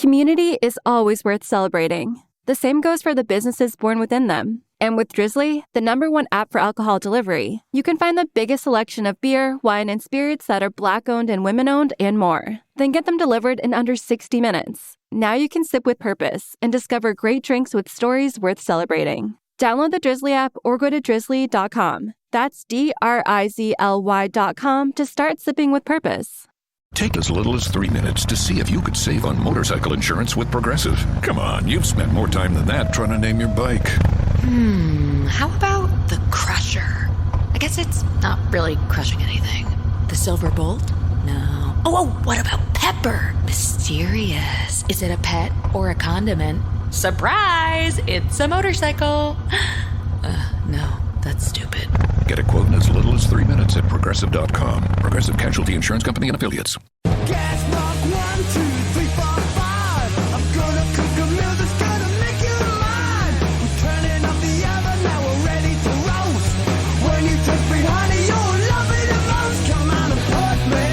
Community is always worth celebrating. The same goes for the businesses born within them. And with Drizzly, the #1 app for alcohol delivery, you can find the biggest selection of beer, wine, and spirits that are Black-owned and women-owned and more. Then get them delivered in under 60 minutes. Now you can sip with purpose and discover great drinks with stories worth celebrating. Download the Drizzly app or go to drizzly.com. That's DRIZLY.com to start sipping with purpose. Take as little as 3 minutes to see if you could save on motorcycle insurance with Progressive. Come on, you've spent more time than that trying to name your bike. How about the Crusher? I guess it's not really crushing anything. The Silver Bolt? No. Oh, what about Pepper? Mysterious. Is it a pet or a condiment? Surprise! It's a motorcycle. No, that's stupid. Get a quote in as little as 3 minutes at Progressive.com. Progressive Casualty Insurance Company and Affiliates. Gas mark 1, 2, 3, 4, 5. I'm gonna cook a meal that's gonna make you mine. We're turning up the oven, now we're ready to roast. When you touch me, honey, you'll love it the most. Come on and put me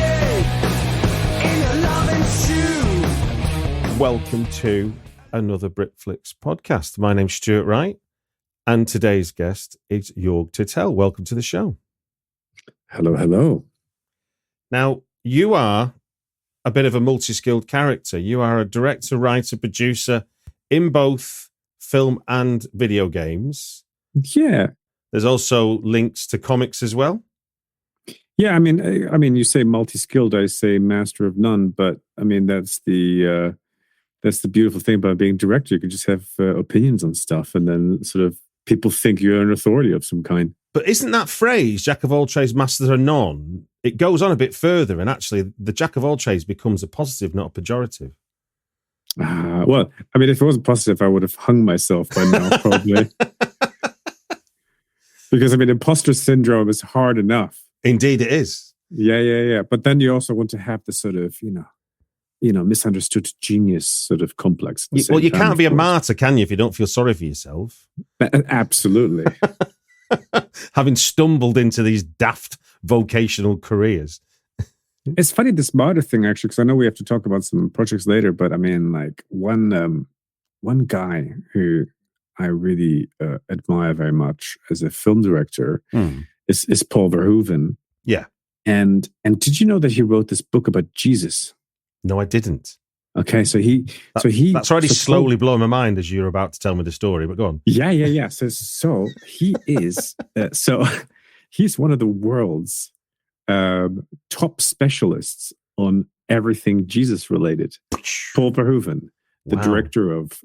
in your loving shoe. Welcome to another Britflicks podcast. My name's Stuart Wright, and today's guest is Jorg Tittel. Welcome to the show. Hello, hello. Now, you are a bit of a multi-skilled character. You are a director, writer, producer in both film and video games. Yeah. There's also links to comics as well. Yeah, I mean, you say multi-skilled, I say master of none, but I mean, that's the beautiful thing about being a director. You can just have opinions on stuff, and then sort of people think you're an authority of some kind. But isn't that phrase, jack of all trades, master of none, it goes on a bit further, and actually the jack of all trades becomes a positive, not a pejorative. Well, I mean, if it wasn't positive, I would have hung myself by now, probably. Because, I mean, imposter syndrome is hard enough. Indeed it is. Yeah. But then you also want to have the sort of, misunderstood genius sort of complex. Well, you can't be a martyr, can you, if you don't feel sorry for yourself? Absolutely. Having stumbled into these daft vocational careers. It's funny, this martyr thing, actually, because I know we have to talk about some projects later, but I mean, like, one guy who I really admire very much as a film director is Paul Verhoeven. Yeah. And did you know that he wrote this book about Jesus? No, I didn't. Okay, so that's already slowly blowing my mind as you're about to tell me the story, but go on. Yeah. So he is, he's one of the world's top specialists on everything Jesus related. Paul Verhoeven, the director of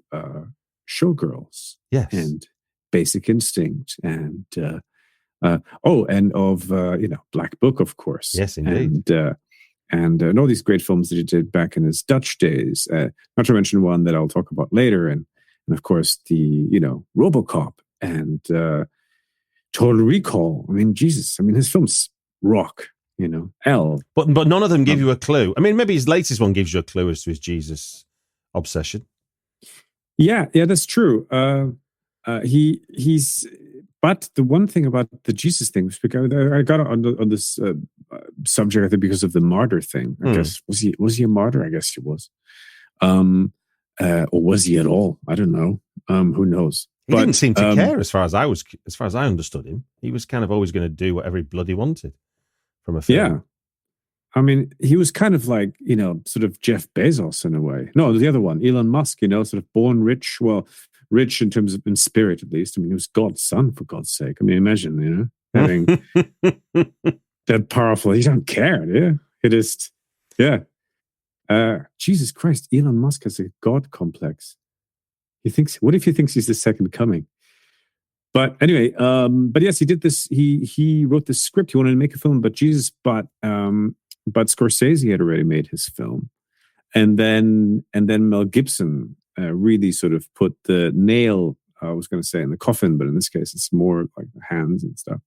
Showgirls, yes, and Basic Instinct, and of Black Book, of course. Yes, indeed. And all these great films that he did back in his Dutch days. Not to mention one that I'll talk about later, and of course the RoboCop and Total Recall. I mean, Jesus. I mean, his films rock. L. But none of them give you a clue. I mean, maybe his latest one gives you a clue as to his Jesus obsession. Yeah, that's true. He's. But the one thing about the Jesus thing, because I got on this subject, I think, because of the martyr thing. I guess was he a martyr? I guess he was, or was he at all? I don't know. Who knows? He didn't seem to care, as far as I understood him. He was kind of always going to do whatever he bloody wanted from a film. Yeah, I mean, he was kind of like sort of Jeff Bezos in a way. No, the other one, Elon Musk. Sort of born rich. Well, rich in terms of in spirit, at least. I mean, he was God's son, for God's sake. I mean, imagine, having that powerful. You don't care, do you? It is, yeah. Jesus Christ, Elon Musk has a God complex. What if he thinks he's the second coming? But anyway, but yes, he did this. He wrote this script. He wanted to make a film about Jesus, but Scorsese had already made his film, and then Mel Gibson really sort of put the nail, I was going to say in the coffin, but in this case, it's more like the hands and stuff,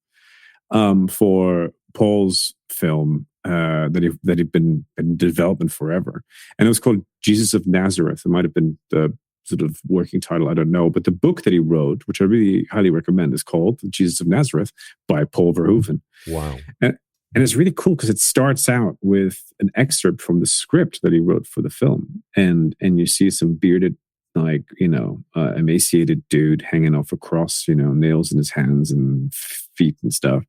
for Paul's film that he'd been in development forever. And it was called Jesus of Nazareth. It might have been the sort of working title, I don't know. But the book that he wrote, which I really highly recommend, is called Jesus of Nazareth by Paul Verhoeven. Wow. And it's really cool because it starts out with an excerpt from the script that he wrote for the film. And you see some bearded, emaciated dude hanging off a cross, nails in his hands and feet and stuff.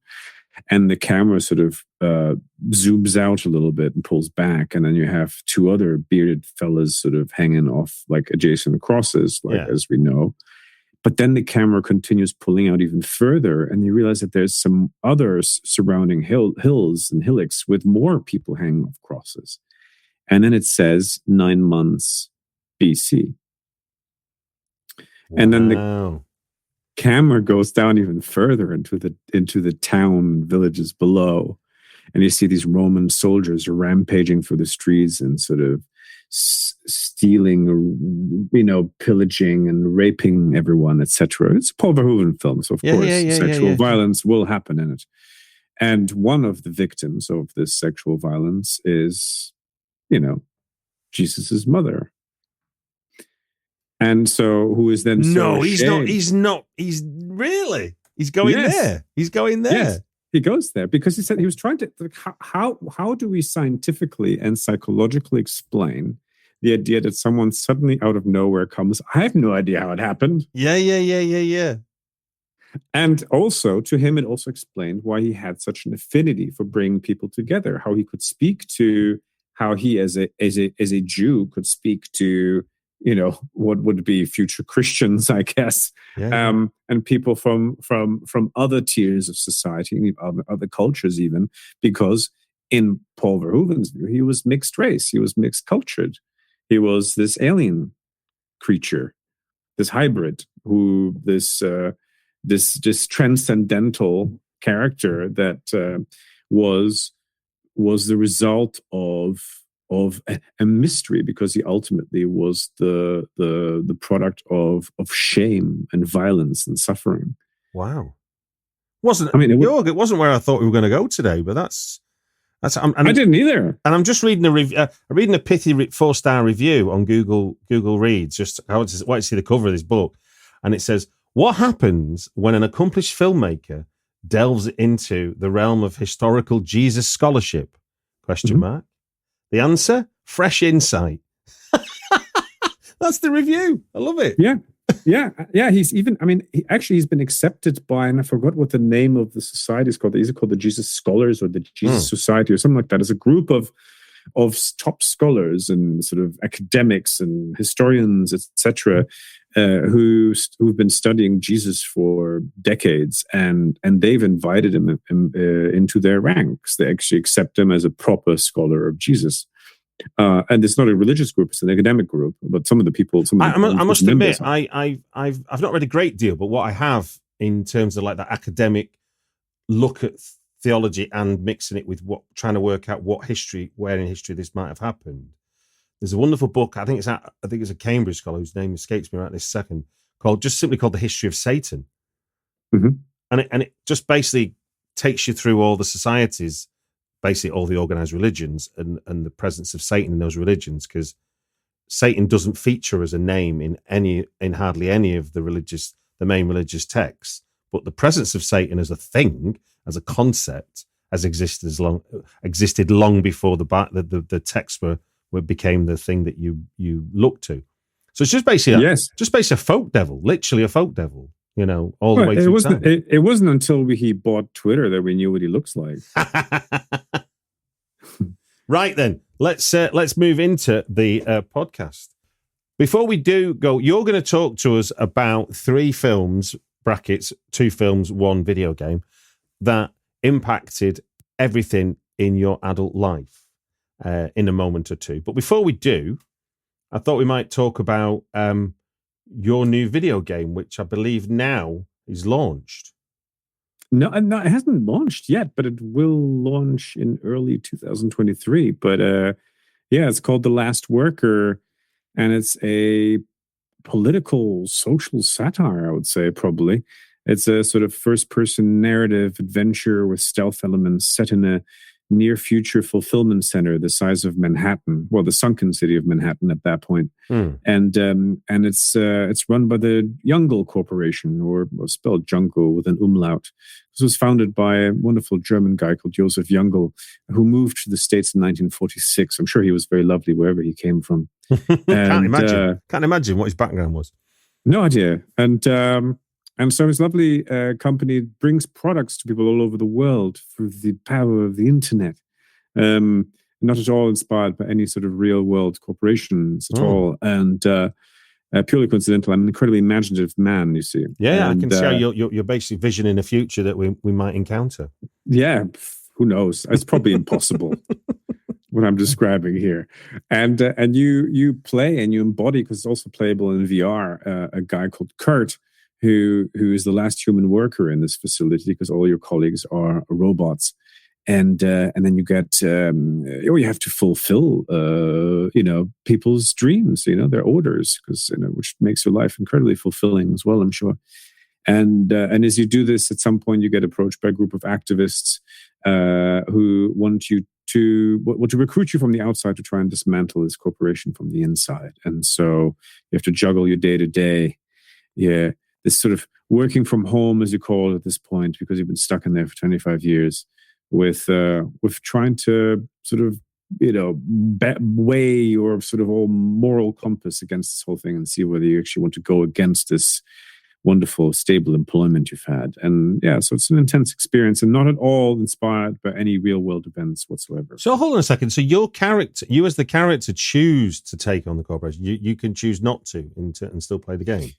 And the camera sort of zooms out a little bit and pulls back. And then you have two other bearded fellas sort of hanging off like adjacent crosses, as we know. But then the camera continues pulling out even further, and you realize that there's some others surrounding hills and hillocks with more people hanging off crosses. And then it says 9 months BC. Wow. And then the camera goes down even further into the town villages below, and you see these Roman soldiers rampaging through the streets and sort of stealing, pillaging and raping everyone, etc. It's a Paul Verhoeven film, so of course sexual violence will happen in it. And one of the victims of this sexual violence is, Jesus's mother. And so, who is then he's not. He's really. He's going there. He's going there. Yes. He goes there because he said he was trying to, how do we scientifically and psychologically explain the idea that someone suddenly out of nowhere comes, I have no idea how it happened. Yeah. And also to him, it also explained why he had such an affinity for bringing people together, how he could speak to, how he as a Jew could speak to, what would be future Christians, I guess, and people from other tiers of society, other cultures even, because in Paul Verhoeven's view, he was mixed race, he was mixed cultured, he was this alien creature, this hybrid, this transcendental character that was the result of a mystery, because he ultimately was the product of shame and violence and suffering. Wow. Jorg, it wasn't where I thought we were going to go today, but that's I didn't either. And I'm just reading reading a pithy 4-star review on Google Reads. Just I want to see the cover of this book, and it says, "What happens when an accomplished filmmaker delves into the realm of historical Jesus scholarship?" ? The answer: fresh insight. That's the review. I love it. Yeah. He's even, he's been accepted by, and I forgot what the name of the society is called. Is it called the Jesus Scholars or the Jesus Society or something like that? As a group of top scholars and sort of academics and historians, etc., who've been studying Jesus for decades, and they've invited him into their ranks. They actually accept him as a proper scholar of Jesus. And it's not a religious group; it's an academic group. But some of the people, I must admit, I've not read a great deal, but what I have in terms of like that academic look at theology and mixing it with trying to work out where in history this might have happened. There's a wonderful book. I think it's a Cambridge scholar whose name escapes me right this second, called The History of Satan. Mm-hmm. And it just basically takes you through all the societies, basically all the organized religions, and the presence of Satan in those religions, because Satan doesn't feature as a name in hardly any of the main religious texts, but the presence of Satan as a thing, as a concept, has existed long before the texts became the thing that you look to. So it's just basically a folk devil, literally a folk devil. All the way through time. It wasn't until he bought Twitter that we knew what he looks like. Right then, let's move into the podcast. Before we do go, you're going to talk to us about 3 films (brackets 2 films, 1 video game) that impacted everything in your adult life in a moment or two. But before we do, I thought we might talk about your new video game, which I believe now is launched. No, it hasn't launched yet, but it will launch in early 2023. But it's called The Last Worker, and it's a political, social satire, I would say, probably. It's a sort of first-person narrative adventure with stealth elements set in near future fulfillment center the size of Manhattan, well, the sunken city of Manhattan at that point. And it's run by the Jungle Corporation, or spelled Jungle with an umlaut. This was founded by a wonderful German guy called Joseph Jungle, who moved to the States in 1946. I'm sure he was very lovely wherever he came from. Can't imagine what his background was. No idea. And so his lovely company brings products to people all over the world through the power of the internet. Not at all inspired by any sort of real world corporations at all. And purely coincidental. I'm an incredibly imaginative man, you see. Yeah, I can see how you're basically visioning a future that we might encounter. Yeah, who knows? It's probably impossible. What I'm describing here, and you play and you embody, because it's also playable in VR, a guy called Kurt, who is the last human worker in this facility, because all your colleagues are robots, and then you get you have to fulfill people's dreams, their orders, because which makes your life incredibly fulfilling as well, I'm sure. And as you do this, at some point you get approached by a group of activists who want to recruit you from the outside to try and dismantle this corporation from the inside. And so you have to juggle your day to day. Yeah. This sort of working from home, as you call it at this point, because you've been stuck in there for 25 years, with trying to sort of, weigh your sort of all moral compass against this whole thing and see whether you actually want to go against this wonderful, stable employment you've had. And yeah, so it's an intense experience and not at all inspired by any real world events whatsoever. So hold on a second. So you as the character choose to take on the corporation. You can choose not to and still play the game.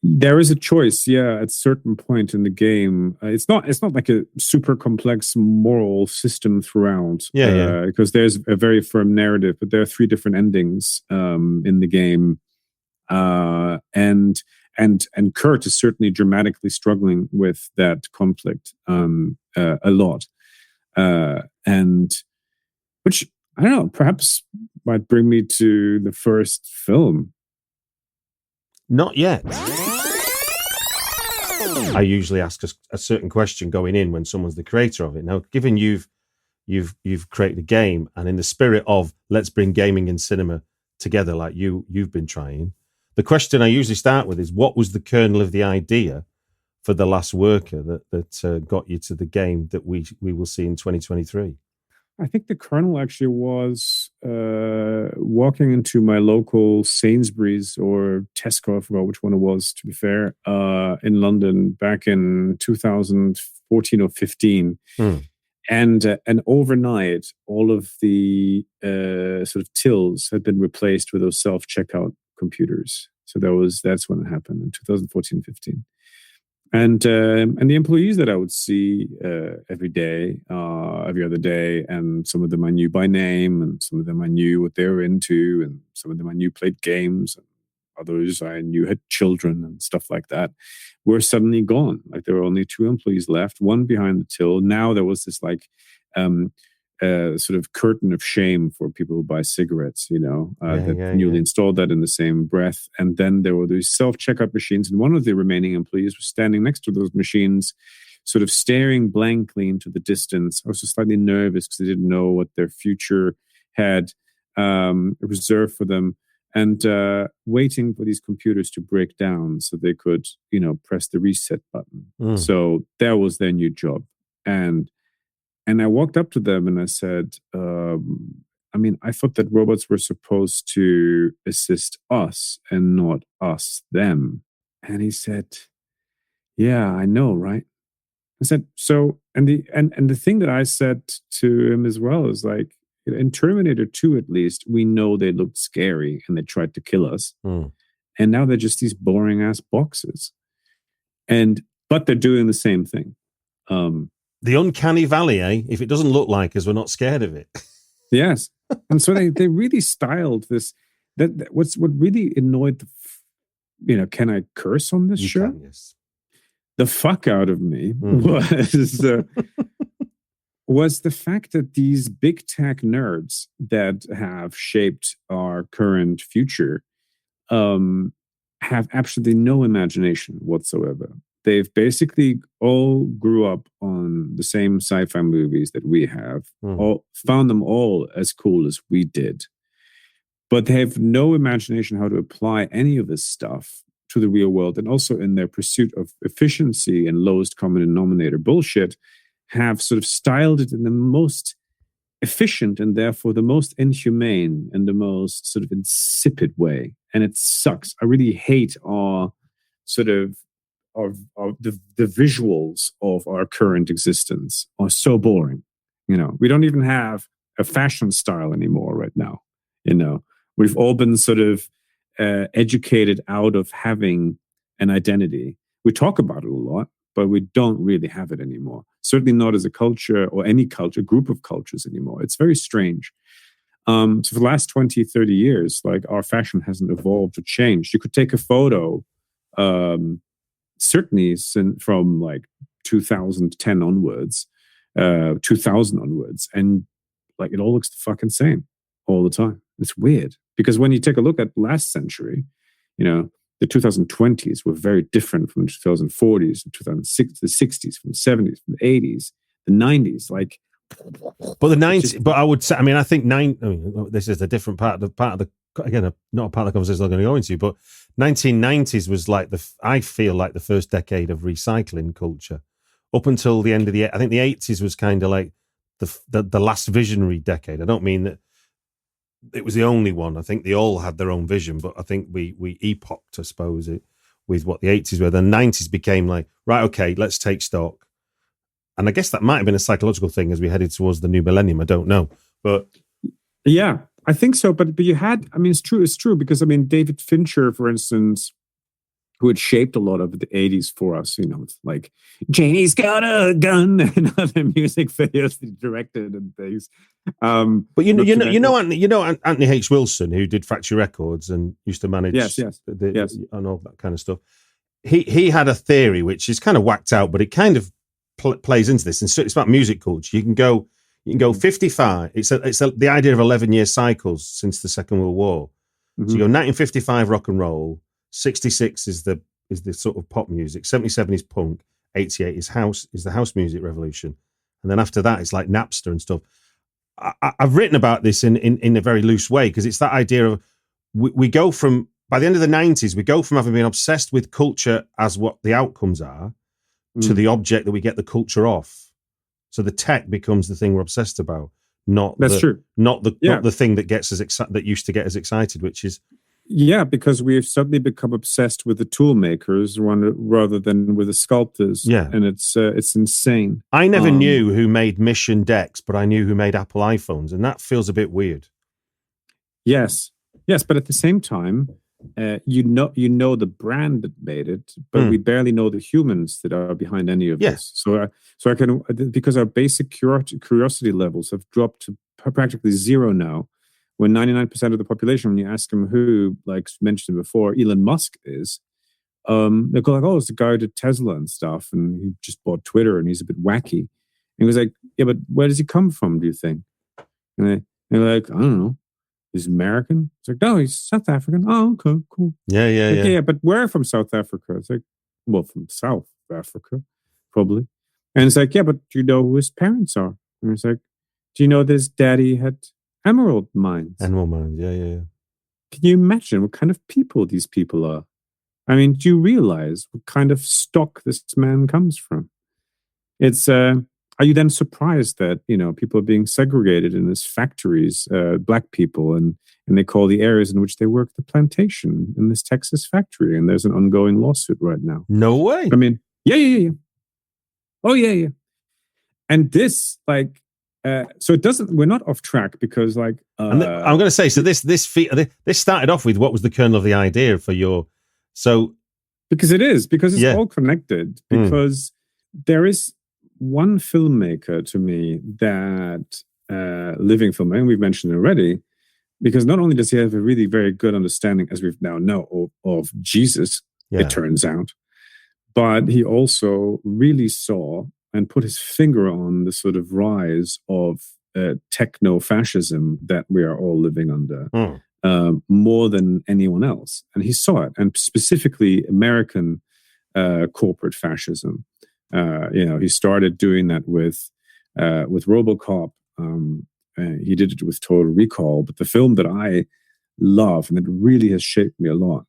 There is a choice, yeah, at a certain point in the game. It's not like a super complex moral system throughout. Yeah. Because there's a very firm narrative, but there are 3 different endings in the game. And Kurt is certainly dramatically struggling with that conflict a lot. And which, I don't know, perhaps might bring me to the first film. Not yet. I usually ask a certain question going in when someone's the creator of it. Now, given you've created a game, and in the spirit of let's bring gaming and cinema together, like you've been trying, the question I usually start with is, what was the kernel of the idea for The Last Worker that got you to the game that we will see in 2023? I think the kernel actually was walking into my local Sainsbury's or Tesco, I forgot which one it was, to be fair, in London back in 2014 or 15. And overnight, all of the sort of tills had been replaced with those self-checkout computers. So that's when it happened in 2014-15. And the employees that I would see every day, every other day, and some of them I knew by name, and some of them I knew what they were into, and some of them I knew played games, and others I knew had children and stuff like that, were suddenly gone. Like there were only 2 employees left, one behind the till. Now there was this sort of curtain of shame for people who buy cigarettes, newly installed that in the same breath. And then there were these self-checkout machines, and one of the remaining employees was standing next to those machines, sort of staring blankly into the distance. I was just slightly nervous because they didn't know what their future had reserved for them, and waiting for these computers to break down so they could, press the reset button. So that was their new job. And I walked up to them and I said, I thought that robots were supposed to assist us and not us them. And he said, yeah, I know, right? I said, so, and the thing that I said to him as well is like, in Terminator 2, at least, we know they looked scary and they tried to kill us. And now they're just these boring ass boxes. But they're doing the same thing. The uncanny valley, eh? If it doesn't look like us, we're not scared of it. Yes. And so they really styled this. What really annoyed can I curse on this show? Can, yes. The fuck out of me was the fact that these big tech nerds that have shaped our current future have absolutely no imagination whatsoever. they've basically all grew up on the same sci-fi movies that we have, all found them all as cool as we did. But they have no imagination how to apply any of this stuff to the real world. And also in their pursuit of efficiency and lowest common denominator bullshit, have sort of styled it in the most efficient and therefore the most inhumane and the most sort of insipid way. And it sucks. I really hate our sort of the visuals of our current existence are so boring. You know, we don't even have a fashion style anymore right now. You know, we've all been sort of educated out of having an identity. We talk about it a lot, but we don't really have it anymore. Certainly not as a culture or any culture, group of cultures anymore. It's very strange. So for the last 20, 30 years, like our fashion hasn't evolved or changed. You could take a photo, certainly from like 2010 onwards, 2000 onwards, and like it all looks the fucking same all the time. It's weird because when you take a look at last century, you know, the 2020s were very different from the 2040s, the 2006, the 60s, from the 70s, from the 80s, the 90s. Like, but the 90s. But I would say, I mean, I think this is a different part of the again, not a part of the conversation I'm going to go into. But 1990s was like I feel like the first decade of recycling culture, up until the end of I think the 80s was kind of like the last visionary decade. I don't mean that it was the only one. I think they all had their own vision, but I think we epoched, I suppose, with what the 80s were. The 90s became like, right, okay, let's take stock. And I guess that might have been a psychological thing as we headed towards the new millennium. I don't know. But yeah, I think so. But you had, I mean, it's true because, I mean, David Fincher, for instance, who had shaped a lot of the 80s for us, you know, like Janie's got a gun and other music videos that he directed and things. But you know Anthony H. Wilson, who did Factory Records and used to manage yes. and all that kind of stuff. He had a theory which is kind of whacked out, but it kind of plays into this. And so it's about music culture. You can go 55. It's the idea of 11-year cycles since the Second World War. Mm-hmm. So you go 1955 rock and roll. 66 is the sort of pop music. 77 is punk. 88 is the house music revolution, and then after that it's like Napster and stuff. I've written about this in a very loose way because it's that idea of we go from, by the end of the 90s, we go from having been obsessed with culture as what the outcomes are to the object that we get the culture off. So the tech becomes the thing we're obsessed about, not the thing that gets us that used to get us excited, which is. Yeah, because we've suddenly become obsessed with the tool makers rather than with the sculptors. Yeah. And it's insane. I never knew who made Mission Decks, but I knew who made Apple iPhones, and that feels a bit weird. Yes, but at the same time, you know the brand that made it, but we barely know the humans that are behind any of this. So I can, because our basic curiosity levels have dropped to practically zero now. When 99% of the population, when you ask them who, like mentioned before, Elon Musk is, they go like, "Oh, it's the guy who did Tesla and stuff, and he just bought Twitter, and he's a bit wacky." And he was like, "Yeah, but where does he come from? Do you think?" And they're like, "I don't know. He's American." It's like, "No, he's South African." "Oh, okay, cool." Yeah. But where from South Africa? It's like, well, from South Africa, probably. And it's like, "Yeah, but do you know who his parents are?" And it's like, "Do you know that his daddy had emerald mines?" Emerald mines, yeah. Can you imagine what kind of people these people are? I mean, do you realize what kind of stock this man comes from? It's are you then surprised that, you know, people are being segregated in these factories, black people, and they call the areas in which they work the plantation in this Texas factory, and there's an ongoing lawsuit right now. No way. I mean, yeah. Oh yeah. And this, like, so it doesn't. We're not off track because, like, I'm going to say, so this started off with what was the kernel of the idea for your, so because it's all connected. Because there is one filmmaker to me that living filmmaker, and we've mentioned it already, because not only does he have a really very good understanding, as we've now know, of Jesus, it turns out, but he also really saw and put his finger on the sort of rise of techno-fascism that we are all living under more than anyone else. And he saw it, and specifically American corporate fascism. He started doing that with RoboCop. He did it with Total Recall. But the film that I love and that really has shaped me a lot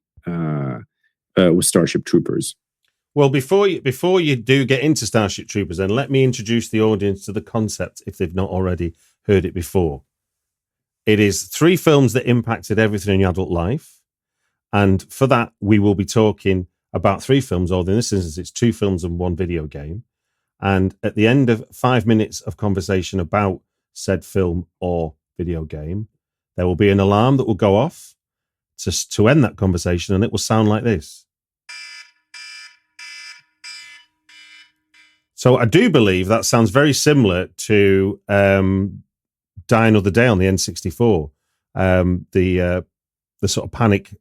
was Starship Troopers. Well, before you do get into Starship Troopers, then let me introduce the audience to the concept if they've not already heard it before. It is 3 films that impacted everything in your adult life. And for that, we will be talking about 3 films, or in this instance, it's 2 films and 1 video game. And at the end of 5 minutes of conversation about said film or video game, there will be an alarm that will go off to end that conversation, and it will sound like this. So I do believe that sounds very similar to Die Another Day on the N64. The sort of panic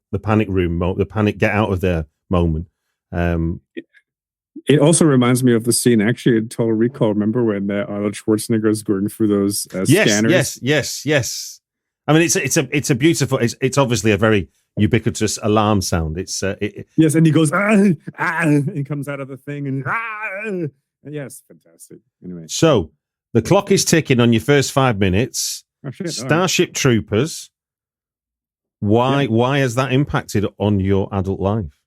room, the panic get out of there moment. It also reminds me of the scene actually in Total Recall. Remember when Arnold Schwarzenegger is going through those scanners? Yes. I mean, it's a beautiful. It's obviously a very ubiquitous alarm sound. Yes, and he goes and comes out of the thing and yes, fantastic. Anyway, so the clock is ticking on your first 5 minutes. Oh, shit. Starship Troopers. Why has that impacted on your adult life?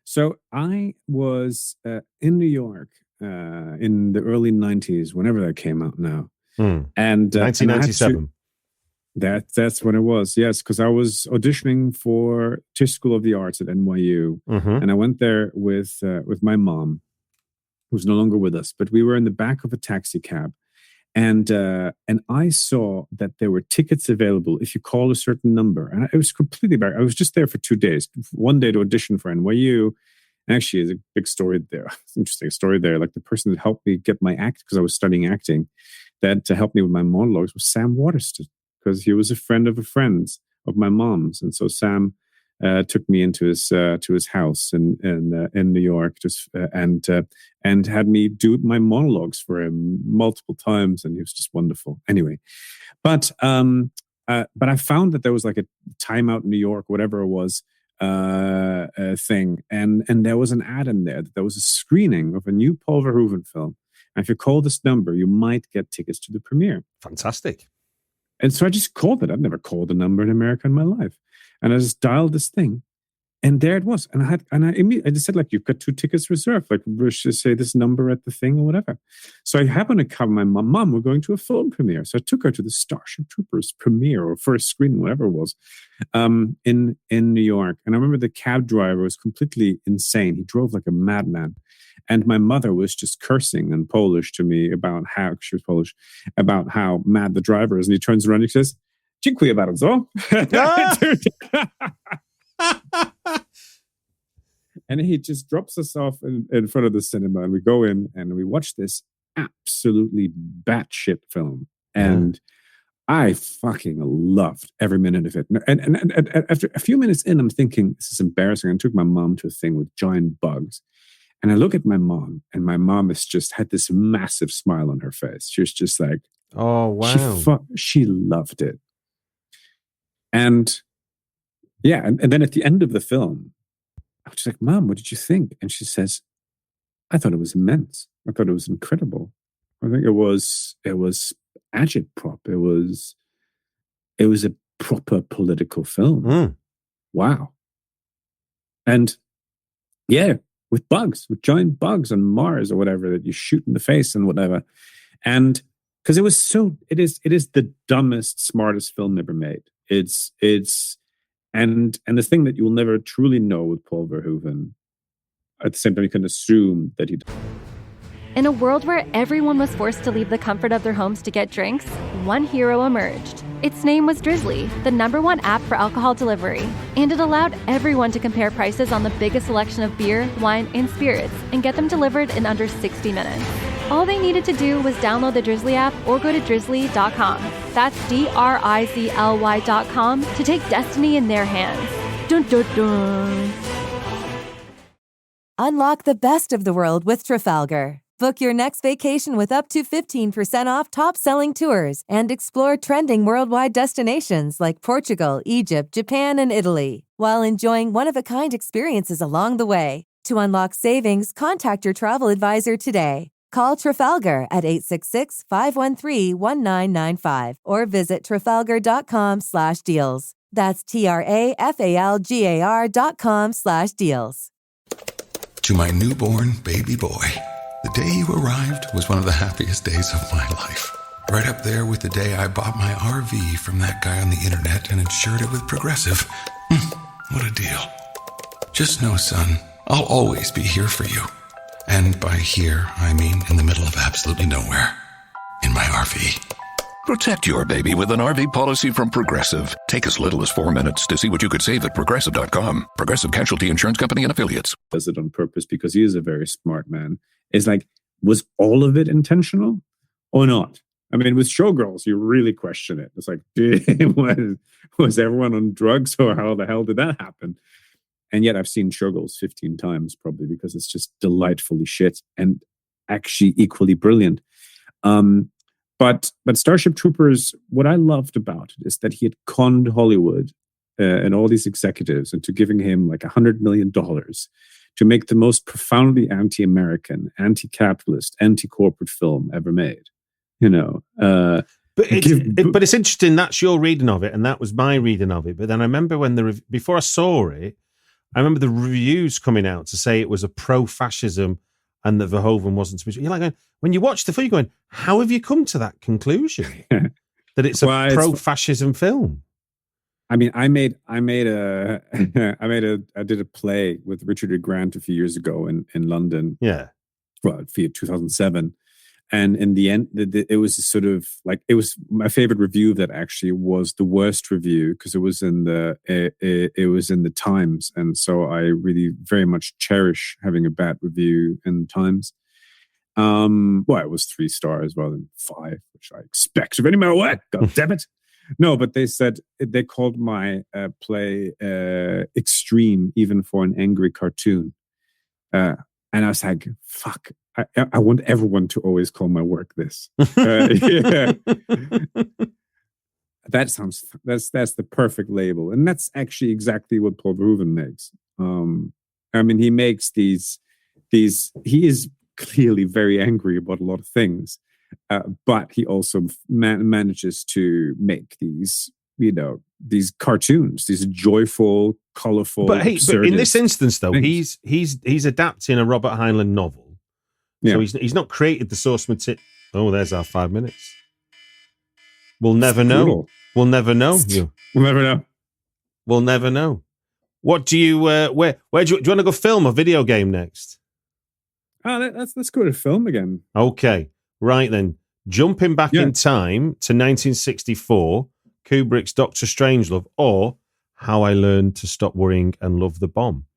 So I was in New York in the early 90s, whenever that came out now. And 1997. That's when it was, yes, because I was auditioning for Tisch School of the Arts at NYU. And I went there with my mom, who's no longer with us, but we were in the back of a taxi cab. And I saw that there were tickets available if you call a certain number. And it was completely back. I was just there for 2 days. One day to audition for NYU. Actually, there's a big story there. Interesting story there. Like the person that helped me get my act, because I was studying acting, that to help me with my monologues was Sam Waterston, because he was a friend of my mom's. And so Sam took me into his house in New York, and had me do my monologues for him multiple times, and he was just wonderful. Anyway, but I found that there was like a Time Out in New York, whatever it was, thing, and there was an ad in there that there was a screening of a new Paul Verhoeven film, and if you call this number, you might get tickets to the premiere. Fantastic. And so I just called it. I'd never called a number in America in my life. And I just dialed this thing, and there it was. And I just said, like, you've got 2 tickets reserved. Like, we should say this number at the thing or whatever. So I happened to cover my mom. We're going to a film premiere. So I took her to the Starship Troopers premiere or first screening, whatever it was, in New York. And I remember the cab driver was completely insane. He drove like a madman. And my mother was just cursing in Polish to me about how, she was Polish, about how mad the driver is. And he turns around and he says, "Dziękuję bardzo." And he just drops us off in front of the cinema, and we go in and we watch this absolutely batshit film. And I fucking loved every minute of it. And after a few minutes in, I'm thinking, this is embarrassing. I took my mom to a thing with giant bugs. And I look at my mom, and my mom has just had this massive smile on her face. She was just like, oh, wow. She loved it. And yeah, and then at the end of the film, I was just like, "Mom, what did you think?" And she says, "I thought it was immense. I thought it was incredible. I think it was agitprop. It was a proper political film. Wow." And yeah, with giant bugs on Mars or whatever that you shoot in the face and whatever. And because it is the dumbest, smartest film ever made. And the thing that you will never truly know with Paul Verhoeven, at the same time you can assume that he. In a world where everyone was forced to leave the comfort of their homes to get drinks, one hero emerged. Its name was Drizzly, the #1 app for alcohol delivery. And it allowed everyone to compare prices on the biggest selection of beer, wine, and spirits and get them delivered in under 60 minutes. All they needed to do was download the Drizzly app or go to drizzly.com. That's DRIZLY.com to take destiny in their hands. Dun, dun, dun. Unlock the best of the world with Trafalgar. Book your next vacation with up to 15% off top-selling tours and explore trending worldwide destinations like Portugal, Egypt, Japan, and Italy, while enjoying one-of-a-kind experiences along the way. To unlock savings, contact your travel advisor today. Call Trafalgar at 866-513-1995 or visit trafalgar.com/deals. That's TRAFALGAR.com/deals. To my newborn baby boy, the day you arrived was one of the happiest days of my life. Right up there with the day I bought my RV from that guy on the internet and insured it with Progressive. What a deal. Just know, son, I'll always be here for you. And by here, I mean in the middle of absolutely nowhere. In my RV. Protect your baby with an RV policy from Progressive. Take as little as 4 minutes to see what you could save at Progressive.com. Progressive Casualty Insurance Company and Affiliates. Does it on purpose because he is a very smart man. It's like, was all of it intentional or not? I mean, with Showgirls, you really question it. It's like, was everyone on drugs or how the hell did that happen? And yet I've seen Showgirls 15 times probably because it's just delightfully shit and actually equally brilliant. But Starship Troopers, what I loved about it is that he had conned Hollywood and all these executives into giving him like $100 million to make the most profoundly anti-American, anti-capitalist, anti-corporate film ever made. You know, but it's interesting. That's your reading of it, and that was my reading of it. But then I remember when before I saw it, I remember the reviews coming out to say it was a pro-fascism and that Verhoeven wasn't supposed to. You're like, when you watch the film, you're going, how have you come to that conclusion that it's a pro-fascism film? I mean, I did a play with Richard E. Grant a few years ago in London. Yeah, well, 2007. And in the end, it was sort of like, it was my favorite review of that actually was the worst review because it was in the Times. And so I really very much cherish having a bad review in the Times. Well, it was 3 stars rather than 5, which I expect of any matter what. God damn it. No, but they said, they called my play extreme, even for an angry cartoon. And I was like, fuck. I want everyone to always call my work this. Yeah. That's the perfect label, and that's actually exactly what Paul Verhoeven makes. I mean, he makes these. He is clearly very angry about a lot of things, but he also manages to make these, you know, these cartoons, these joyful, colorful. But in this instance, though, things. he's adapting a Robert Heinlein novel. Yeah. So he's not created the source material. Oh, there's our 5 minutes. We'll never know. We'll never know. We'll never know. We'll never know. What do you? Where do you want to go? Film or video game next? Oh, let's go to film again. Okay, right then. Jumping back in time to 1964, Kubrick's Dr. Strangelove, or How I Learned to Stop Worrying and Love the Bomb.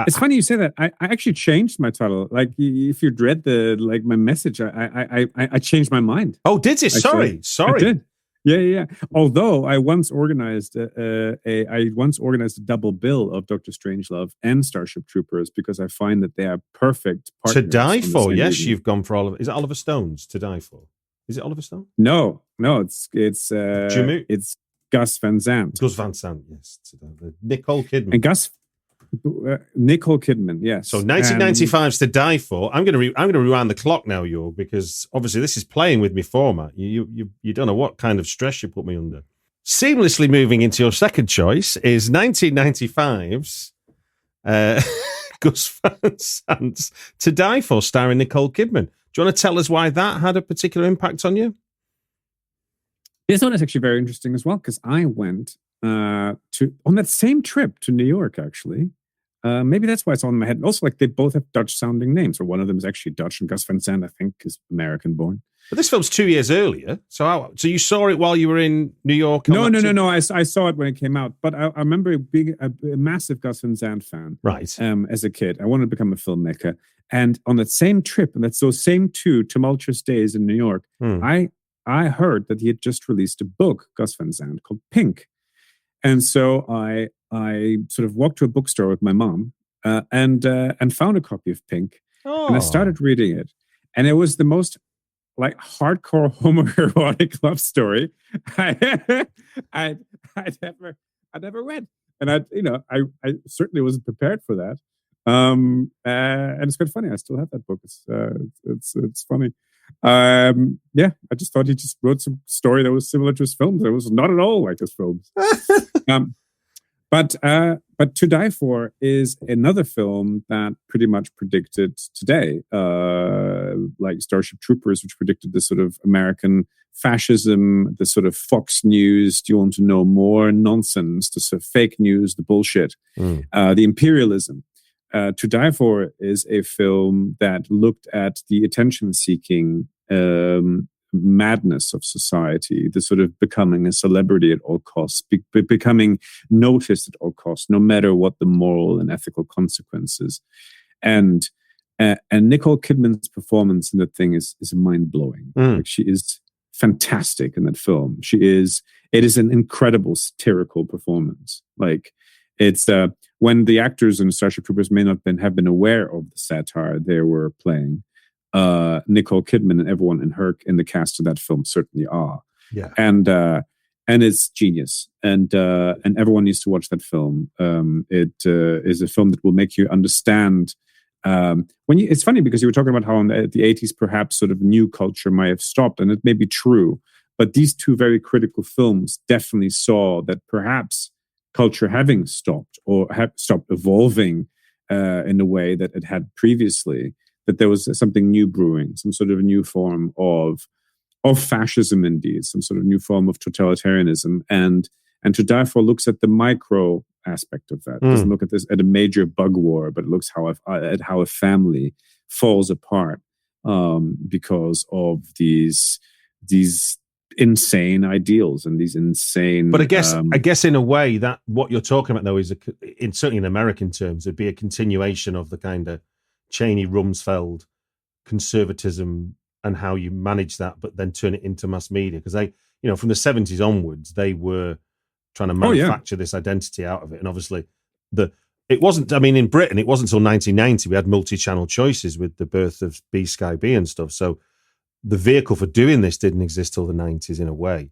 It's funny you say that. I actually changed my title. Like, if you read my message, I changed my mind. Oh, did you? Sorry. I did. Yeah. Although I once organized a double bill of Dr. Strangelove and Starship Troopers because I find that they are perfect partners. To Die For. Yes, you've gone for Oliver. Is it Oliver Stone's To Die For? Is it Oliver Stone? No. It's Gus Van Sant. Gus Van Sant. Yes. Nicole Kidman. And Nicole Kidman, yes. So 1995's To Die For. I'm going to rewind the clock now, Jorg, because obviously this is playing with me format. You don't know what kind of stress you put me under. Seamlessly moving into your second choice is 1995's Gus Van Sant's To Die For, starring Nicole Kidman. Do you want to tell us why that had a particular impact on you? This one is actually very interesting as well because I went on that same trip to New York, actually. Maybe that's why it's on my head. Also, like, they both have Dutch-sounding names. So one of them is actually Dutch, and Gus Van Sant, I think, is American-born. But this film's 2 years earlier. So you saw it while you were in New York? No. I saw it when it came out. But I remember being a massive Gus Van Sant fan. Right. As a kid. I wanted to become a filmmaker. And on that same trip, and that's those same 2 tumultuous days in New York, I heard that he had just released a book, Gus Van Sant, called Pink. And so I sort of walked to a bookstore with my mom and found a copy of Pink. Oh. And I started reading it. And it was the most like hardcore homoerotic love story I'd ever read. And I certainly wasn't prepared for that. And it's quite funny. I still have that book. It's funny. Yeah, I just thought he just wrote some story that was similar to his films. It was not at all like his films. But To Die For is another film that pretty much predicted today, like Starship Troopers, which predicted the sort of American fascism, the sort of Fox News, do you want to know more nonsense, the sort of fake news, the bullshit, the imperialism. To Die For is a film that looked at the attention-seeking madness of society, the sort of becoming a celebrity at all costs, becoming noticed at all costs, no matter what the moral and ethical consequences. And Nicole Kidman's performance in that thing is mind-blowing. Like, she is fantastic in that film. It is an incredible satirical performance. Like, it's when the actors in Starship Troopers may not have been aware of the satire they were playing, Nicole Kidman and everyone in the cast of that film certainly are. Yeah. And it's genius. And everyone needs to watch that film. It is a film that will make you understand. It's funny because you were talking about how in the 80s perhaps sort of new culture might have stopped, and it may be true. But these two very critical films definitely saw that perhaps culture having stopped or stopped evolving in a way that it had previously, that there was something new brewing, some sort of a new form of fascism, indeed, some sort of new form of totalitarianism. And To Die For looks at the micro aspect of that. It doesn't look at this at a major bug war, but it looks at how a family falls apart because of these insane ideals and these insane. But I guess in a way that what you're talking about though is certainly in American terms, it'd be a continuation of the kind of Cheney Rumsfeld conservatism and how you manage that, but then turn it into mass media, because they, from the 70s onwards, they were trying to manufacture this identity out of it, and obviously it wasn't. I mean, in Britain, it wasn't until 1990 we had multi-channel choices with the birth of B Sky B and stuff. So the vehicle for doing this didn't exist till the 90s in a way.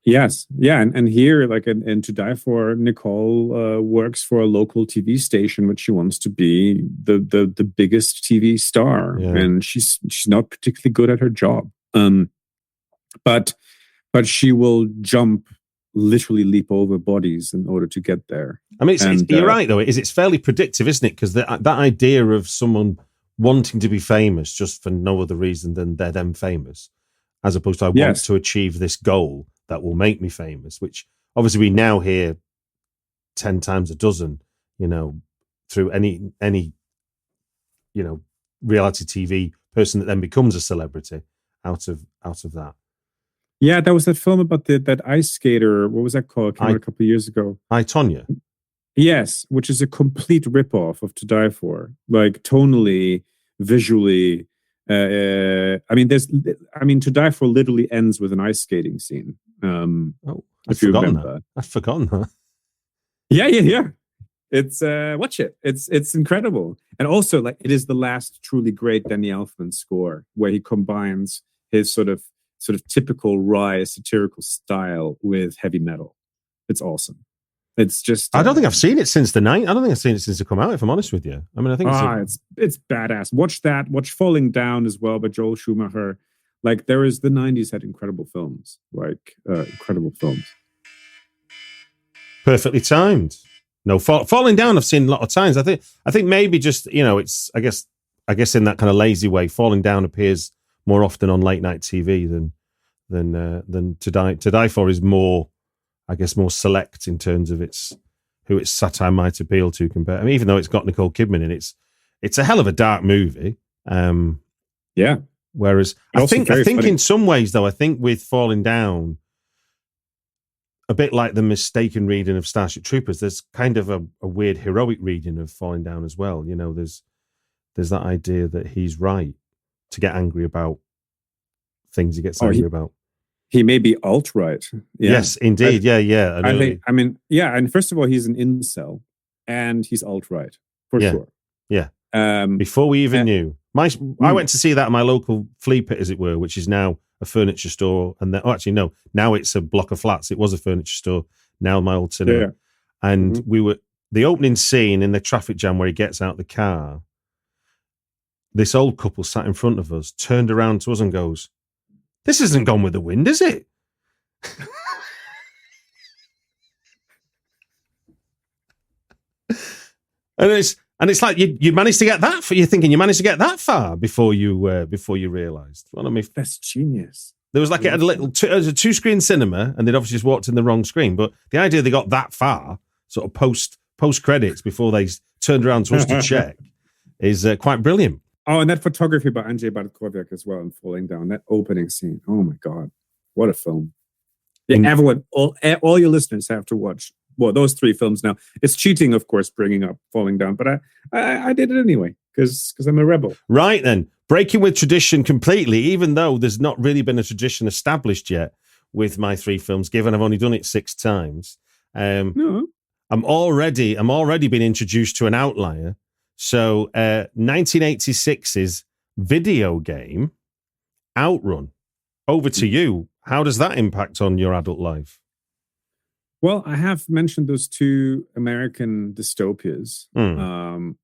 Yes. Yeah. And here, like in To Die For, Nicole works for a local TV station, which she wants to be the biggest TV star. Yeah. And she's not particularly good at her job. But she will literally leap over bodies in order to get there. I mean, you're right, though. It's fairly predictive, isn't it? Because that idea of someone wanting to be famous just for no other reason than they're them famous, as opposed to I want to achieve this goal that will make me famous, which obviously we now hear 10 times a dozen, through any reality TV person that then becomes a celebrity out of that. Yeah, that was that film about that ice skater. What was that called? Came out a couple of years ago. I, Tonya. Yes, which is a complete ripoff of To Die For, like tonally, visually. To Die For literally ends with an ice skating scene. I've forgotten that. I've forgotten that. Yeah. It's watch it. It's incredible, and also like it is the last truly great Danny Elfman score, where he combines his sort of typical wry satirical style with heavy metal. It's awesome. It's just I don't think I've seen it since the night. I don't think I've seen it since it come out, if I'm honest with you. I mean, I think it's badass. Watch that. Watch Falling Down as well by Joel Schumacher. Like the 90s had incredible films, incredible films. Perfectly timed. No, Falling Down I've seen a lot of times. I think maybe just, it's I guess in that kind of lazy way, Falling Down appears more often on late night TV than To Die For is more, I guess, more select in terms of who its satire might appeal to. Compared, I mean, even though it's got Nicole Kidman in it, it's a hell of a dark movie. Yeah. Whereas I think in some ways, though, I think with Falling Down, a bit like the mistaken reading of Starship Troopers, there's kind of a weird heroic reading of Falling Down as well. There's that idea that he's right to get angry about things he gets angry about. He may be alt-right. Yeah. Yes, indeed. Yeah. And first of all, he's an incel, and he's alt-right, for sure. Yeah. Before we even knew. I went to see that at my local flea pit, as it were, which is now a furniture store. And now it's a block of flats. It was a furniture store, now my old cinema. Yeah. And we were the opening scene in the traffic jam where he gets out the car, this old couple sat in front of us, turned around to us and goes, "This isn't Gone with the Wind, is it?" And it's like you managed to get that. You're thinking you managed to get that far before you realised. Well, I mean, that's genius. There was like it was a 2-screen cinema, and they'd obviously just walked in the wrong screen. But the idea they got that far, sort of post credits, before they turned around to us to check, is quite brilliant. Oh, and that photography by Andrzej Bartkowiak as well, and Falling Down, that opening scene. Oh my God, what a film! Yeah, everyone, all your listeners have to watch. Well, those 3 films now. It's cheating, of course, bringing up Falling Down, but I did it anyway because I'm a rebel. Right then, breaking with tradition completely, even though there's not really been a tradition established yet with my 3 films, given I've only done it 6 times. No. I'm already being introduced to an outlier. So 1986's video game, Outrun. Over to you. How does that impact on your adult life? Well, I have mentioned those 2 American dystopias, having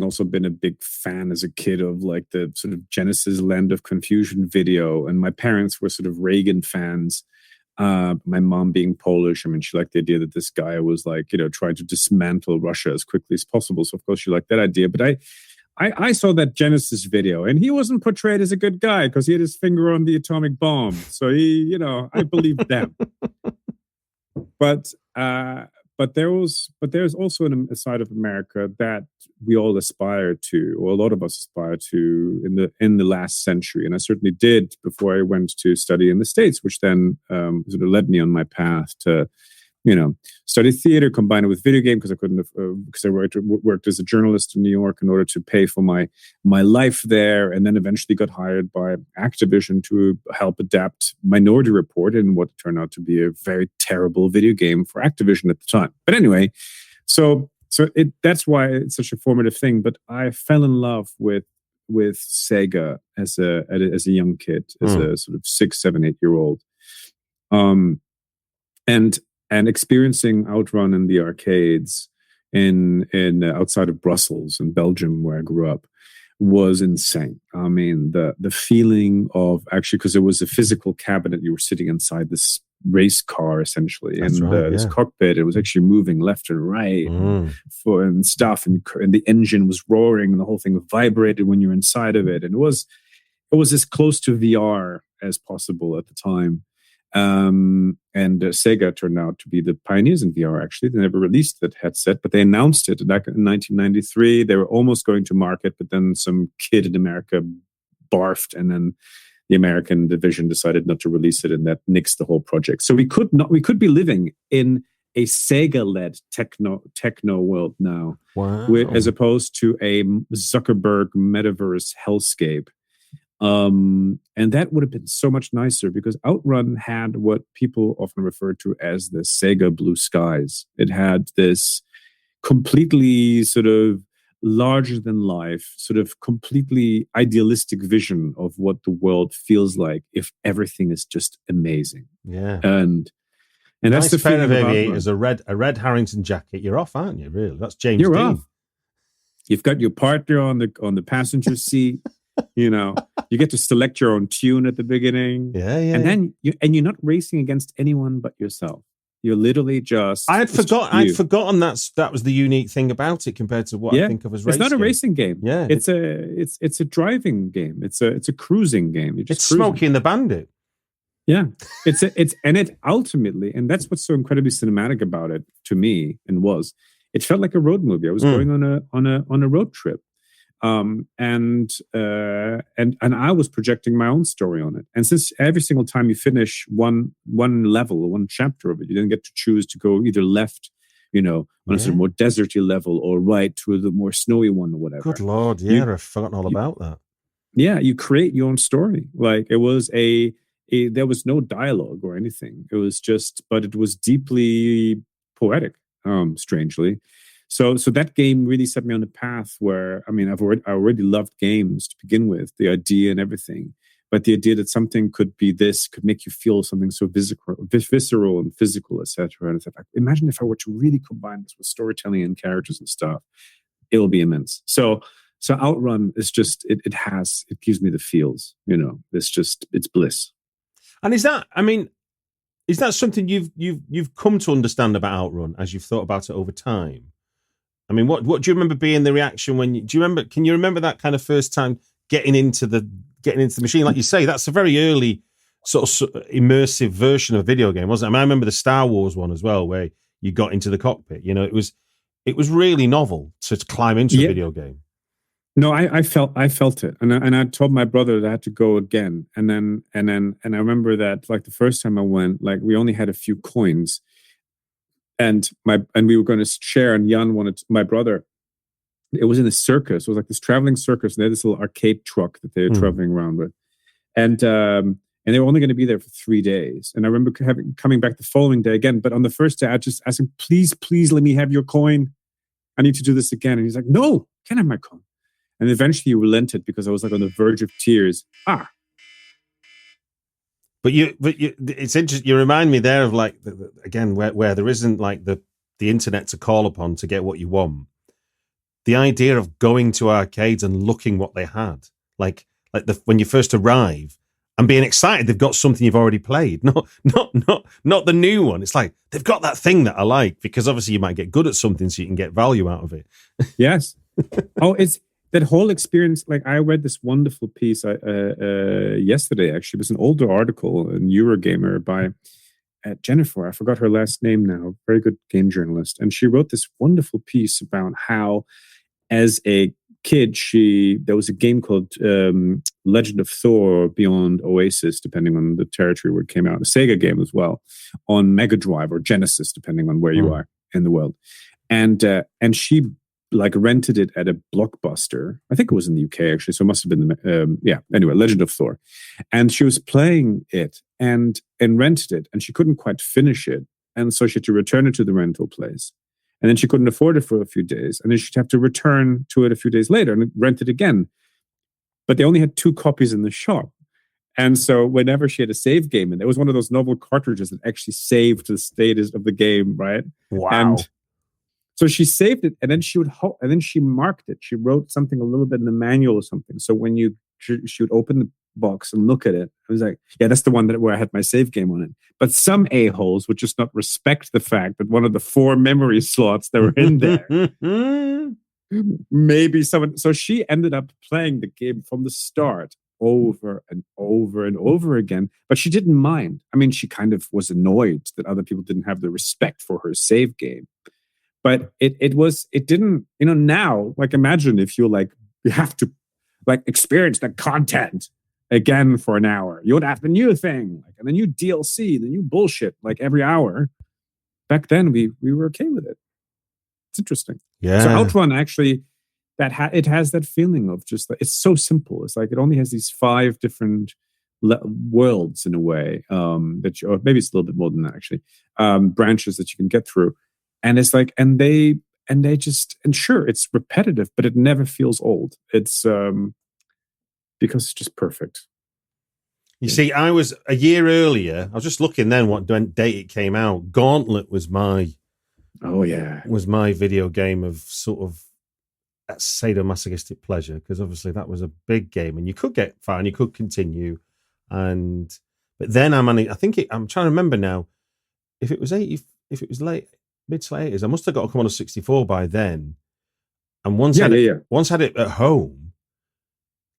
also been a big fan as a kid of like the sort of Genesis Land of Confusion video, and my parents were sort of Reagan fans. My mom being Polish, I mean, she liked the idea that this guy was like, trying to dismantle Russia as quickly as possible. So of course she liked that idea, but I saw that Genesis video, and he wasn't portrayed as a good guy because he had his finger on the atomic bomb. So I believed them. But there's also a side of America that we all aspire to, or a lot of us aspire to, in the last century. And I certainly did before I went to study in the States, which then sort of led me on my path to, study theater, combine it with video game because I couldn't because I worked as a journalist in New York in order to pay for my life there, and then eventually got hired by Activision to help adapt Minority Report in what turned out to be a very terrible video game for Activision at the time. But anyway, so that's why it's such a formative thing. But I fell in love with Sega as a young kid, as a sort of 6, 7, 8-year-old, and experiencing Outrun in the arcades in outside of Brussels in Belgium, where I grew up, was insane. I mean, the feeling of actually, because it was a physical cabinet, you were sitting inside this race car essentially, this cockpit, it was actually moving left and right and stuff, and the engine was roaring, and the whole thing vibrated when you're inside of it, and it was as close to VR as possible at the time. And Sega turned out to be the pioneers in VR, actually. They never released that headset, but they announced it back in 1993. They were almost going to market, but then some kid in America barfed, and then the American division decided not to release it, and that nixed the whole project. So we could be living in a Sega-led techno world now, as opposed to a Zuckerberg metaverse hellscape. And that would have been so much nicer, because Outrun had what people often refer to as the Sega blue skies. It had this completely sort of larger than life, sort of completely idealistic vision of what the world feels like if everything is just amazing. Yeah. And that's the pair of feeling aviators, a red Harrington jacket. You're off, aren't you? Really? That's James Dean. Off. You've got your partner on the passenger seat. You get to select your own tune at the beginning. Yeah. And then you're not racing against anyone but yourself. You're literally just. I'd forgotten that was the unique thing about it compared to what I think of as racing. It's not a racing game. Yeah, it's a driving game. It's a cruising game. It's Smokey and the Bandit. Yeah, it ultimately, and that's what's so incredibly cinematic about it to me, and it felt like a road movie. I was going on a road trip. And I was projecting my own story on it. And since every single time you finish one level or one chapter of it, you then get to choose to go either left, on a sort of more deserty level, or right to the more snowy one or whatever. Good Lord, I've forgotten all about that. Yeah, you create your own story. Like it was there was no dialogue or anything. It was but it was deeply poetic, strangely. So that game really set me on the path where, I mean, I already loved games to begin with, the idea and everything. But the idea that something could be this, could make you feel something so visceral and physical, etc. And it's like, imagine if I were to really combine this with storytelling and characters and stuff, it'll be immense. So Outrun is just, it gives me the feels, it's bliss. And is that something you've come to understand about Outrun as you've thought about it over time? I mean, what do you remember being the reaction can you remember that kind of first time getting into the machine? Like you say, that's a very early sort of immersive version of a video game, wasn't it? I mean, I remember the Star Wars one as well, where you got into the cockpit. It was really novel to climb into a video game. No, I felt it, and I told my brother that I had to go again, and I remember that like the first time I went, like we only had a few coins, and we were going to share, and Jan wanted my brother. It was in a circus. It was like this traveling circus, and they had this little arcade truck that they were traveling around with, and they were only going to be there for 3 days. And I remember coming back the following day again, but on the first day I just asked him, please let me have your coin. I need to do this again, and he's like, no, can't have my coin. And eventually he relented because I was like on the verge of tears. But it's interesting. You remind me there of like again where there isn't like the internet to call upon to get what you want. The idea of going to arcades and looking what they had, like when you first arrive and being excited, they've got something you've already played. Not the new one. It's like they've got that thing that I like, because obviously you might get good at something so you can get value out of it. Yes. It's that whole experience. Like I read this wonderful piece yesterday. Actually, it was an older article in Eurogamer by Jennifer. I forgot her last name now. Very good game journalist, and she wrote this wonderful piece about how, as a kid, there was a game called Legend of Thor Beyond Oasis, depending on the territory where it came out. A Sega game as well, on Mega Drive or Genesis, depending on where you are in the world. And she like rented it at a Blockbuster. I think it was in the UK actually, so it must have been anyway, Legend of Thor. And she was playing it and rented it, and she couldn't quite finish it, and so she had to return it to the rental place. And then she couldn't afford it for a few days, and then she'd have to return to it a few days later and rent it again. But they only had 2 copies in the shop. And so whenever she had a save game, and it was one of those novel cartridges that actually saved the status of the game, right? Wow. And so she saved it, and then she marked it. She wrote something a little bit in the manual or something. So when she would open the box and look at it, I was like, yeah, that's the one where I had my save game on it. But some a-holes would just not respect the fact that one of the 4 memory slots that were in there, maybe someone. So she ended up playing the game from the start over and over and over again. But she didn't mind. I mean, she kind of was annoyed that other people didn't have the respect for her save game. But it didn't, now, like imagine if you have to experience the content again for an hour. You would have the new thing, and the new DLC, the new bullshit, like every hour. Back then, we were okay with it. It's interesting. Yeah. So Outrun actually, it has that feeling of just it's so simple. It's like it only has these 5 different worlds in a way or maybe it's a little bit more than that actually. Branches that you can get through, and it's like sure, it's repetitive, but it never feels old. It's because it's just perfect. You see, I was a year earlier. I was just looking then what date it came out. Gauntlet was my video game of sort of sadomasochistic pleasure, because obviously that was a big game and you could get far and you could continue. But then I'm trying to remember now if it was late mid to late 80s. I must have got a Commodore 64 by then, and once had it at home.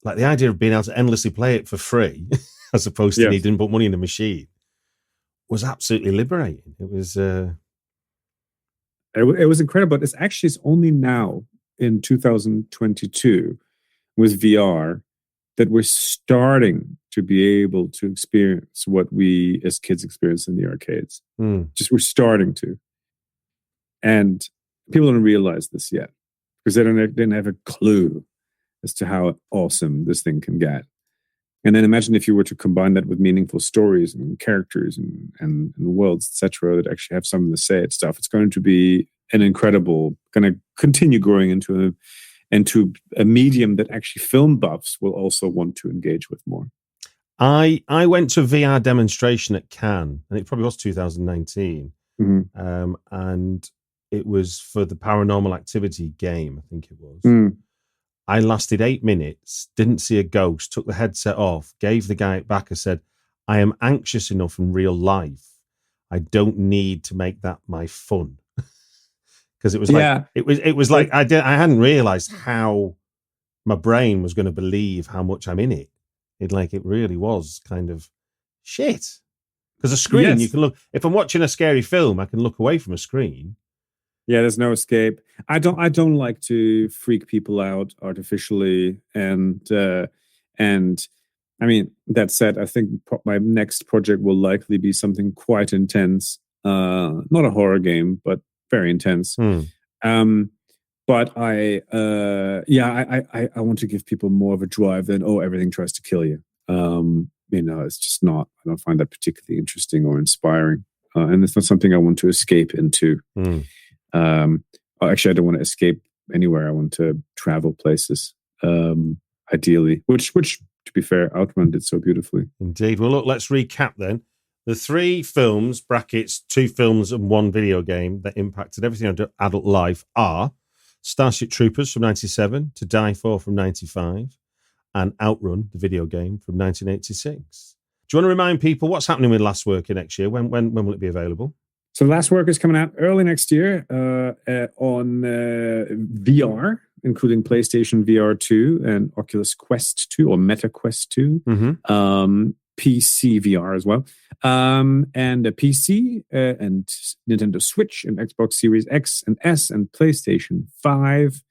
Like the idea of being able to endlessly play it for free, as opposed to needing to put money in the machine, was absolutely liberating. It was incredible. But it's only now in 2022 with VR that we're starting to be able to experience what we as kids experience in the arcades. Just we're starting to, and people don't realize this yet because they didn't have a clue as to how awesome this thing can get. And then imagine if you were to combine that with meaningful stories and characters and worlds, etc., that actually have something to say and stuff. It's going to be going to continue growing into a medium that actually film buffs will also want to engage with more. I went to a VR demonstration at Cannes, and it probably was 2019. And it was for the Paranormal Activity game, I think it was. I lasted 8 minutes, didn't see a ghost, took the headset off, gave the guy it back and said, I am anxious enough in real life. I don't need to make that my fun. Because it was like, it was like, I hadn't realized how my brain was going to believe how much I'm in it. It really was kind of shit. Because a screen, you can look, if I'm watching a scary film, I can look away from a screen. Yeah, there's no escape. I don't like to freak people out artificially, and I mean, that said, I think my next project will likely be something quite intense. Not a horror game, but very intense. But I want to give people more of a drive than everything tries to kill you. It's just not. I don't find that particularly interesting or inspiring, and it's not something I want to escape into. Actually, I don't want to escape anywhere. I want to travel places, ideally. Which, to be fair, Outrun did so beautifully. Indeed. Well, look, let's recap then. The 3 films, brackets, 2 films and 1 video game that impacted everything in adult life are Starship Troopers from 97, To Die For from 95, and Outrun, the video game, from 1986. Do you want to remind people what's happening with Last Worker next year? When will it be available? So Last Worker is coming out early next year on VR, including PlayStation VR 2 and Oculus Quest 2 or Meta Quest 2. PC VR as well. And a PC and Nintendo Switch and Xbox Series X and S and PlayStation 5.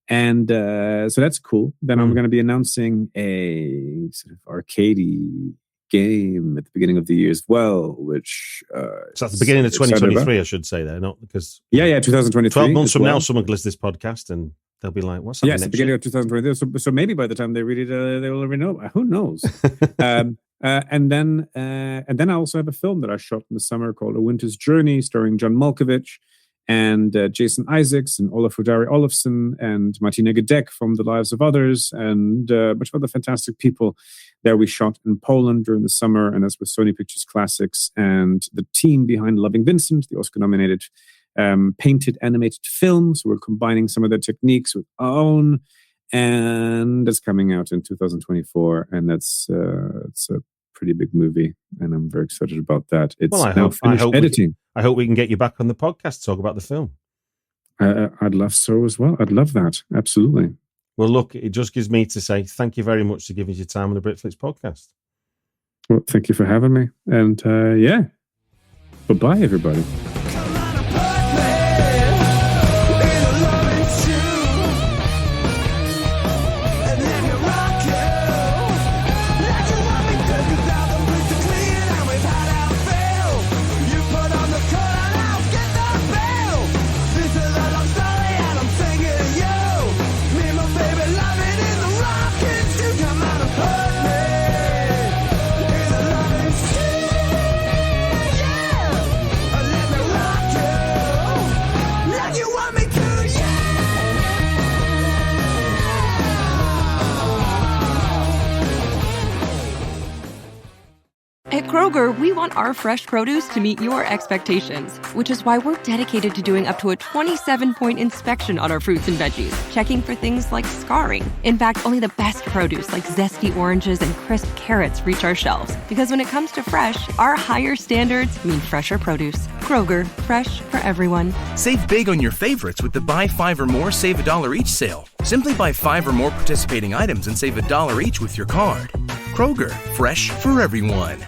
And so that's cool. Then I'm going to be announcing a sort of arcadey game at the beginning of the year as well, which so that's the beginning of 2023, I should say there, not because 2023. 12 months from now, someone will listen to this podcast and they'll be like, "What's happening?" Yes, the beginning of 2023. So maybe by the time they read it, they will already know. Who knows? And then I also have a film that I shot in the summer called A Winter's Journey, starring John Malkovich and Jason Isaacs and Olafur Dari Olafsson and Martina Gedeck from The Lives of Others and a bunch of other fantastic people there. We shot in Poland during the summer, and that's with Sony Pictures Classics and the team behind Loving Vincent, the Oscar-nominated painted animated film. So we're combining some of their techniques with our own, and it's coming out in 2024, and it's a pretty big movie, and I'm very excited about that. It's now finished editing. I hope we can get you back on the podcast to talk about the film. I'd love so as well. I'd love that. Absolutely. Well, look, it just gives me to say thank you very much for giving us your time on the Britflicks podcast. Well, thank you for having me. And bye-bye, everybody. At Kroger, we want our fresh produce to meet your expectations, which is why we're dedicated to doing up to a 27-point inspection on our fruits and veggies, checking for things like scarring. In fact, only the best produce like zesty oranges and crisp carrots reach our shelves. Because when it comes to fresh, our higher standards mean fresher produce. Kroger, fresh for everyone. Save big on your favorites with the Buy 5 or More, Save $1 each sale. Simply buy 5 or more participating items and save $1 each with your card. Kroger, fresh for everyone.